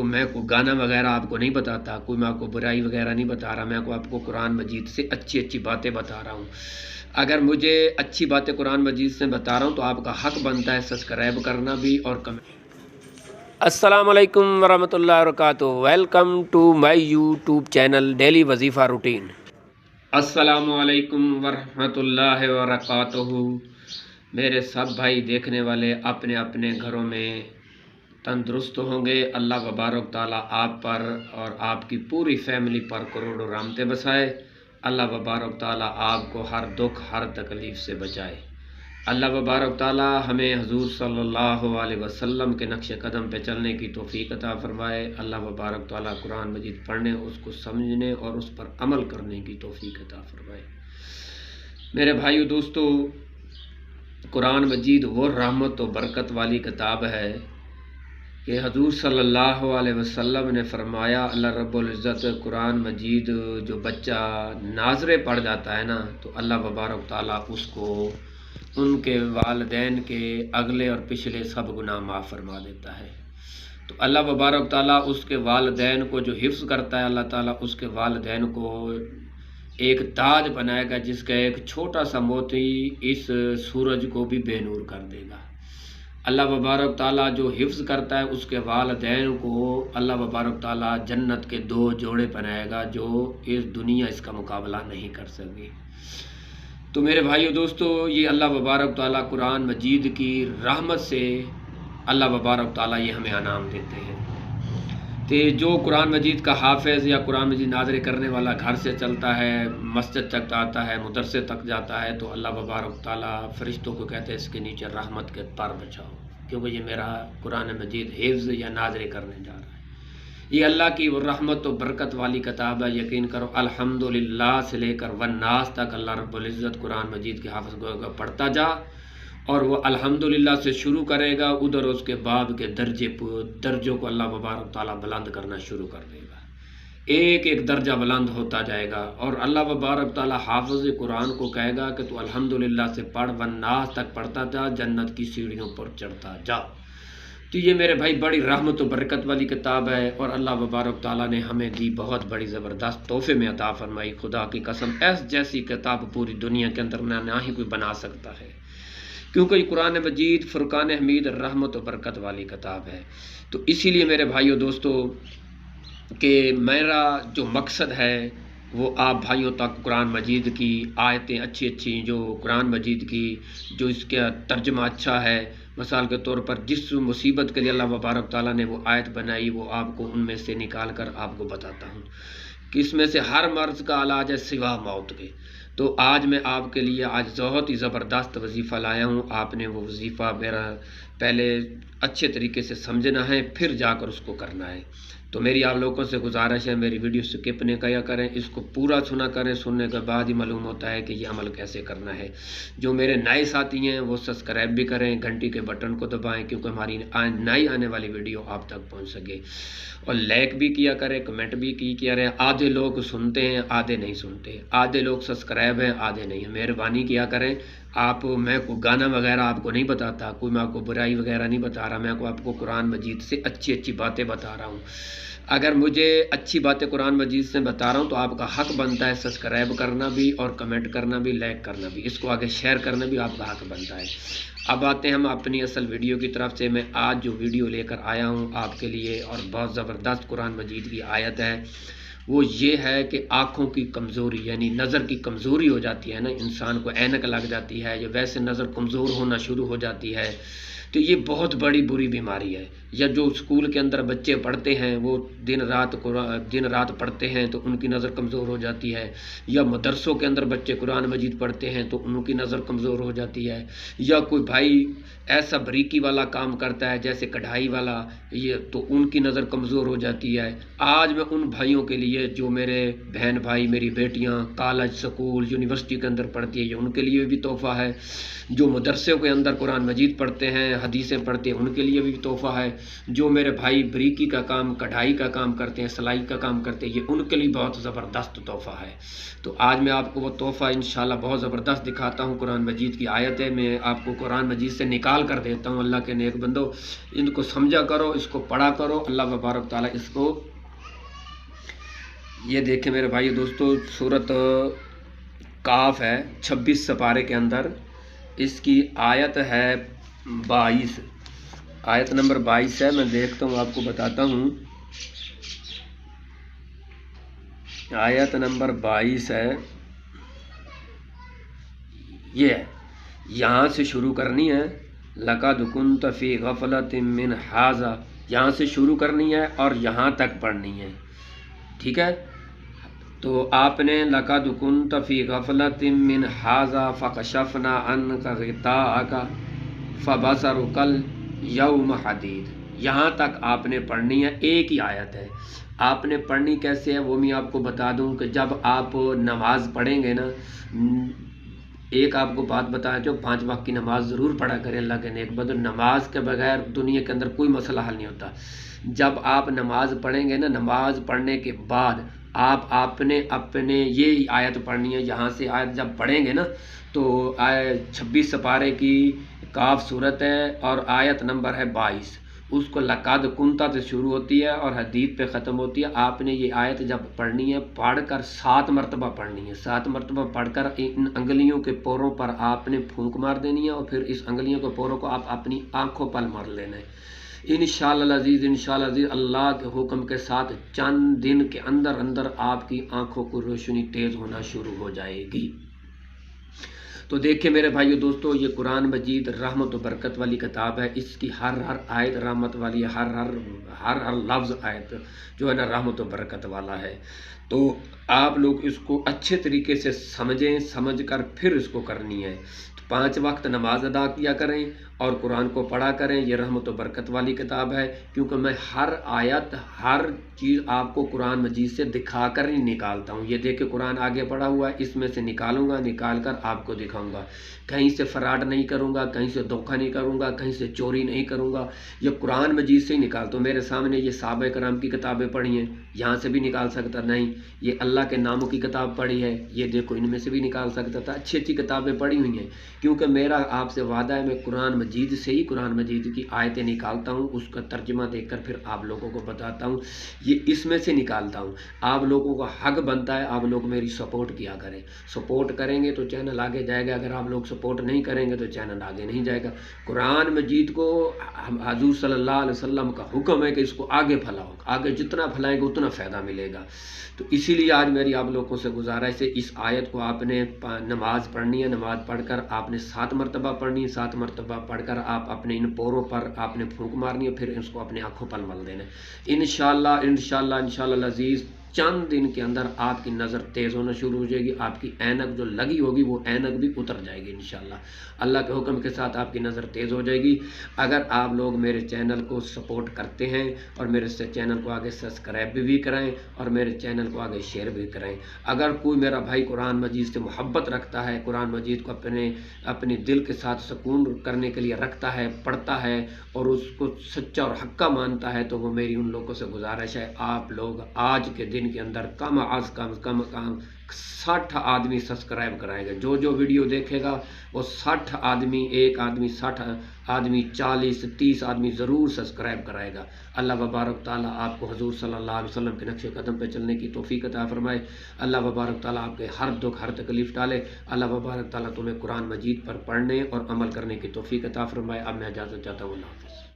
میں کو گانا وغیرہ آپ کو نہیں بتاتا، کوئی میں آپ کو برائی وغیرہ نہیں بتا رہا، میں آپ کو قرآن مجید سے اچھی اچھی باتیں بتا رہا ہوں۔ اگر مجھے اچھی باتیں قرآن مجید سے بتا رہا ہوں تو آپ کا حق بنتا ہے سبسکرائب کرنا بھی اور کمنٹ۔ السلام علیکم ورحمۃ اللہ وبرکاتہ، welcome to my YouTube channel daily وظیفہ روٹین۔ السلام علیکم ورحمۃ اللہ وبرکاتہ۔ میرے سب بھائی دیکھنے والے اپنے اپنے گھروں میں تندرست ہوں گے۔ اللہ وبارک تعالیٰ آپ پر اور آپ کی پوری فیملی پر کروڑوں رحمتیں بسائے۔ اللہ وبارک تعالیٰ آپ کو ہر دکھ ہر تکلیف سے بچائے۔ اللہ وبارک تعالیٰ ہمیں حضور صلی اللہ علیہ وسلم کے نقش قدم پہ چلنے کی توفیق عطا فرمائے۔ اللہ وبارک تعالیٰ قرآن مجید پڑھنے، اس کو سمجھنے اور اس پر عمل کرنے کی توفیق عطا فرمائے۔ میرے بھائیو دوستو، قرآن مجید وہ رحمت و برکت والی کتاب ہے کہ حضور صلی اللہ علیہ وسلم نے فرمایا، اللہ رب العزت قرآن مجید جو بچہ ناظرے پڑھ جاتا ہے نا تو اللہ وبارک تعالیٰ اس کو ان کے والدین کے اگلے اور پچھلے سب گناہ معاف فرما دیتا ہے۔ تو اللہ وبارک تعالیٰ اس کے والدین کو جو حفظ کرتا ہے، اللہ تعالیٰ اس کے والدین کو ایک تاج بنائے گا جس کا ایک چھوٹا سا موتی اس سورج کو بھی بے نور کر دے گا۔ اللہ وبارک تعالیٰ جو حفظ کرتا ہے اس کے والدین کو اللہ وبارک تعالیٰ جنت کے دو جوڑے بنائے گا جو اس دنیا اس کا مقابلہ نہیں کر سکے۔ تو میرے بھائیو دوستو، یہ اللہ وبارک تعالیٰ قرآن مجید کی رحمت سے اللہ وبارک تعالیٰ یہ ہمیں انعام دیتے ہیں کہ جو قرآن مجید کا حافظ یا قرآن مجید ناظرے کرنے والا گھر سے چلتا ہے، مسجد تک آتا ہے، مدرسے تک جاتا ہے تو اللہ وبارک تعالیٰ فرشتوں کو کہتے ہیں اس کے نیچے رحمت کے پر بچاؤ، کیونکہ یہ میرا قرآن مجید حفظ یا ناظرے کرنے جا رہا ہے۔ یہ اللہ کی وہ رحمت و برکت والی کتاب ہے۔ یقین کرو الحمدللہ سے لے کر والناس تک اللہ رب العزت قرآن مجید کے حافظ کو پڑھتا جا، اور وہ الحمدللہ سے شروع کرے گا، ادھر اس کے بعد کے درجوں کو اللہ مبارک تعالیٰ بلند کرنا شروع کر دے گا، ایک ایک درجہ بلند ہوتا جائے گا، اور اللہ مبارک تعالیٰ حافظ قرآن کو کہے گا کہ تو الحمدللہ سے پڑھ، والناس تک پڑھتا جا، جنت کی سیڑھیوں پر چڑھتا جا۔ تو یہ میرے بھائی بڑی رحمت و برکت والی کتاب ہے، اور اللہ مبارک تعالیٰ نے ہمیں دی بہت بڑی زبردست تحفے میں عطا فرمائی۔ خدا کی قسم ایس جیسی کتاب پوری دنیا کے اندر نہ ہی کوئی بنا سکتا ہے، کیونکہ یہ قرآن مجید فرقان حمید رحمت و برکت والی کتاب ہے۔ تو اسی لیے میرے بھائیو دوستو کہ میرا جو مقصد ہے وہ آپ بھائیوں تک قرآن مجید کی آیتیں اچھی اچھی، جو قرآن مجید کی جو اس کا ترجمہ اچھا ہے، مثال کے طور پر جس مصیبت کے لیے اللہ مبارک تعالیٰ نے وہ آیت بنائی وہ آپ کو ان میں سے نکال کر آپ کو بتاتا ہوں کہ اس میں سے ہر مرض کا علاج ہے سوا موت کے۔ تو آج میں آپ کے لیے بہت ہی زبردست وظیفہ لایا ہوں۔ آپ نے وہ وظیفہ میرا پہلے اچھے طریقے سے سمجھنا ہے، پھر جا کر اس کو کرنا ہے۔ تو میری آپ لوگوں سے گزارش ہے، میری ویڈیو سکپ نہ کیا کریں، اس کو پورا سنا کریں، سننے کے بعد ہی معلوم ہوتا ہے کہ یہ عمل کیسے کرنا ہے۔ جو میرے نئے ساتھی ہیں وہ سبسکرائب بھی کریں، گھنٹی کے بٹن کو دبائیں کیونکہ ہماری نئی آنے والی ویڈیو آپ تک پہنچ سکے، اور لائک بھی کیا کریں، کمنٹ بھی کیا کریں۔ آدھے لوگ سنتے ہیں، آدھے نہیں سنتے، آدھے لوگ سبسکرائب ہیں، آدھے نہیں ہیں۔ مہربانی کیا کریں، میں کو گانا وغیرہ آپ کو نہیں بتاتا، کوئی میں آپ کو برائی وغیرہ نہیں بتا رہا، میں آپ کو قرآن مجید سے اچھی اچھی باتیں بتا رہا ہوں۔ اگر مجھے اچھی باتیں قرآن مجید سے بتا رہا ہوں تو آپ کا حق بنتا ہے سبسکرائب کرنا بھی اور کمنٹ کرنا بھی، لائک کرنا بھی، اس کو آگے شیئر کرنا بھی آپ کا حق بنتا ہے۔ اب آتے ہیں ہم اپنی اصل ویڈیو کی طرف سے۔ میں آج جو ویڈیو لے کر آیا ہوں آپ کے لیے، اور بہت زبردست قرآن مجید کی آیت ہے، وہ یہ ہے کہ آنکھوں کی کمزوری یعنی نظر کی کمزوری ہو جاتی ہے نا، انسان کو اینک لگ جاتی ہے یا ویسے نظر کمزور ہونا شروع ہو جاتی ہے، تو یہ بہت بڑی بری بیماری ہے۔ یا جو اسکول کے اندر بچے پڑھتے ہیں وہ دن رات پڑھتے ہیں تو ان کی نظر کمزور ہو جاتی ہے، یا مدرسوں کے اندر بچے قرآن مجید پڑھتے ہیں تو ان کی نظر کمزور ہو جاتی ہے، یا کوئی بھائی ایسا بریکی والا کام کرتا ہے جیسے کڑھائی والا، یہ تو ان کی نظر کمزور ہو جاتی ہے۔ آج میں ان بھائیوں کے لیے جو میرے بہن بھائی، میری بیٹیاں کالج سکول یونیورسٹی کے اندر پڑھتی ہے، یہ ان کے لیے بھی تحفہ ہے۔ جو مدرسوں کے اندر قرآن مجید پڑھتے ہیں، حدیثیں پڑھتے ہیں ان کے لیے بھی تحفہ ہے، جو میرے بھائی بریکی کا کام، کڑھائی کا کام کرتے ہیں، سلائی کا کام کرتے ہیں، یہ ان کے لیے بہت زبردست تحفہ ہے۔ تو آج میں آپ کو وہ تحفہ انشاءاللہ بہت زبردست دکھاتا ہوں۔ قرآن مجید کی آیت ہے، میں آپ کو قرآن مجید سے نکال کر دیتا ہوں۔ اللہ کے نیک بندو، ان کو سمجھا کرو، اس کو پڑھا کرو، اللہ تبارک تعالیٰ اس کو۔ یہ دیکھیں میرے بھائی دوستو، سورۃ کاف ہے 26 سپارے کے اندر، اس کی آیت ہے 22، آیت نمبر 22 ہے۔ میں دیکھتا ہوں، آپ کو بتاتا ہوں، آیت نمبر 22 ہے، یہ ہے، یہاں سے شروع کرنی ہے۔ لَقَدْ كُنْتَ فِي غَفْلَةٍ مِّنْ هَٰذَا، یہاں سے شروع کرنی ہے اور یہاں تک پڑھنی ہے، ٹھیک ہے؟ تو آپ نے لَقَدْ كُنْتَ فِي غَفْلَةٍ مِّنْ هَٰذَا فَكَشَفْنَا عَنْكَ غِطَاءَكَ فَبَصَرُكَ الْيَوْمَ حَدِيدٌ، یہاں تک آپ نے پڑھنی ہے۔ ایک ہی آیت ہے، آپ نے پڑھنی کیسے ہے وہ میں آپ کو بتا دوں کہ جب آپ نماز پڑھیں گے نا، ایک آپ کو بات بتایا، جو 5 وقت کی نماز ضرور پڑھا کریں اللہ کے نیک بندو۔ نماز کے بغیر دنیا کے اندر کوئی مسئلہ حل نہیں ہوتا۔ جب آپ نماز پڑھیں گے نا، نماز پڑھنے کے بعد آپ نے اپنے یہ آیت پڑھنی ہے۔ یہاں سے آیت جب پڑھیں گے نا تو 26 سپارے کی کاف صورت ہے اور آیت نمبر ہے 22، اس کو لَقَدْ كُنْتَ سے شروع ہوتی ہے اور حدید پہ ختم ہوتی ہے۔ آپ نے یہ آیت جب پڑھنی ہے، پڑھ کر 7 مرتبہ پڑھنی ہے، 7 مرتبہ پڑھ کر ان انگلیوں کے پوروں پر آپ نے پھونک مار دینی ہے، اور پھر اس انگلیوں کے پوروں کو آپ اپنی آنکھوں پر مار لینا ہے۔ انشاءاللہ العزیز، انشاءاللہ العزیز، اللہ کے حکم کے ساتھ چند دن کے اندر اندر آپ کی آنکھوں کو روشنی تیز ہونا شروع ہو جائے گی۔ تو دیکھیں میرے بھائیو دوستو، یہ قرآن مجید رحمت و برکت والی کتاب ہے۔ اس کی ہر آیت رحمت والی ہے، ہر لفظ آیت جو ہے نا رحمت و برکت والا ہے۔ تو آپ لوگ اس کو اچھے طریقے سے سمجھیں، سمجھ کر پھر اس کو کرنی ہے۔ 5 وقت نماز ادا کیا کریں اور قرآن کو پڑھا کریں۔ یہ رحمت و برکت والی کتاب ہے، کیونکہ میں ہر آیت، ہر چیز آپ کو قرآن مجید سے دکھا کر ہی نکالتا ہوں۔ یہ دیکھیں قرآن آگے پڑھا ہوا ہے، اس میں سے نکالوں گا، نکال کر آپ کو دکھاؤں گا۔ کہیں سے فراڈ نہیں کروں گا، کہیں سے دھوکہ نہیں کروں گا، کہیں سے چوری نہیں کروں گا، یہ قرآن مجید سے ہی نکالتا ہوں۔ میرے سامنے یہ صحابہ کرام کی کتابیں پڑھی ہیں، یہاں سے بھی نکال سکتا نہیں۔ یہ اللہ کے ناموں کی کتاب پڑھی ہے، یہ دیکھو ان میں سے بھی نکال سکتا تھا۔ اچھی اچھی کتابیں پڑھی ہوئی ہیں، کیونکہ میرا آپ سے وعدہ ہے، میں قرآن مجید سے ہی قرآن مجید کی آیتیں نکالتا ہوں، اس کا ترجمہ دیکھ کر پھر آپ لوگوں کو بتاتا ہوں، یہ اس میں سے نکالتا ہوں۔ آپ لوگوں کا حق بنتا ہے، آپ لوگ میری سپورٹ کیا کریں۔ سپورٹ کریں گے تو چینل آگے جائے گا، اگر آپ لوگ سپورٹ نہیں کریں گے تو چینل آگے نہیں جائے گا۔ قرآن مجید کو حضور صلی اللہ علیہ وسلم کا حکم ہے کہ اس کو آگے پھیلاؤ، آگے جتنا پھیلائیں گے اتنا فائدہ ملے گا۔ تو اسی لیے آج میری آپ لوگوں سے گزارش ہے، اس آیت کو آپ نے نماز پڑھنی ہے، نماز پڑھ کر آپ نے 7 مرتبہ پڑھنی ہے، 7 مرتبہ پڑھ کر آپ اپنے ان پوروں پر آپ نے پھونک مارنی ہے، پھر اس کو اپنی آنکھوں پر مل دینا ہے۔ انشاءاللہ العزیز چند دن کے اندر آپ کی نظر تیز ہونا شروع ہو جائے گی، آپ کی اینک جو لگی ہوگی وہ اینک بھی اتر جائے گی انشاءاللہ۔ اللہ کے حکم کے ساتھ آپ کی نظر تیز ہو جائے گی۔ اگر آپ لوگ میرے چینل کو سپورٹ کرتے ہیں اور میرے سے چینل کو آگے سبسکرائب بھی کریں اور میرے چینل کو آگے شیئر بھی کریں۔ اگر کوئی میرا بھائی قرآن مجید سے محبت رکھتا ہے، قرآن مجید کو اپنے دل کے ساتھ سکون کرنے کے لیے رکھتا ہے، پڑھتا ہے اور اس کو سچا اور حقہ مانتا ہے، تو وہ میری ان لوگوں سے گزارش ہے، آپ لوگ آج کے دن کے اندر کم از کم 60 آدمی سبسکرائب کرائے گا۔ جو ویڈیو دیکھے گا وہ 60 آدمی، ایک آدمی 60 آدمی 40 30 آدمی ضرور سبسکرائب کرائے گا۔ اللہ وبارک تعالیٰ آپ کو حضور صلی اللہ علیہ وسلم کے نقش قدم پہ چلنے کی توفیق عطا فرمائے۔ اللہ وبارک تعالیٰ آپ کے ہر دکھ، ہر تکلیف ڈالے۔ اللہ وبارک تعالیٰ تمہیں قرآن مجید پر پڑھنے اور عمل کرنے کی توفیق عطا فرمائے۔ اب میں اجازت چاہتا ہوں، اللہ حافظ۔